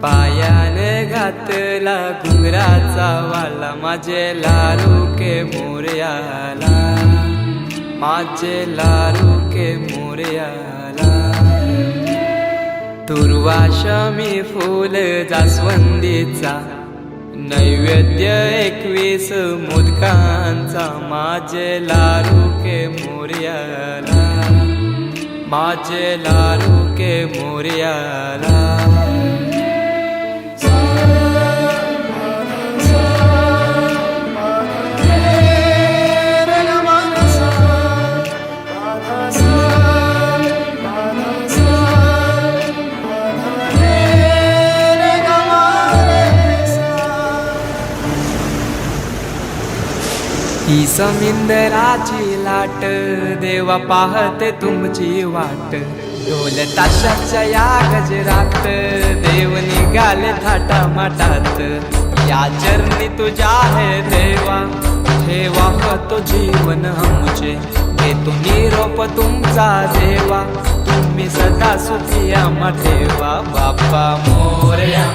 पायाने घातला घुंगराचा वाला माझे लाडू के मोरयाला, माझे लाडू के मोरयाला. दुर्वाशमी फूल जास्वंदीचा नैवेद्य 21 मोदकांचा माझे लाडू के मोरयाला, माझे लाडू के मोरयाला. ही समिंदराची लाट देवा पाहते तुमची वाट. ढोल ताशाच्या या गजरात देव निघाले थाटा माटात. या चरणी तुझ्या है देवा ठेवा तो जीवन आमचे. देतो निरोप तुमचा देवा तुम्ही सदा सुखी आम्हा ठेवा. बाप्पा मोरया.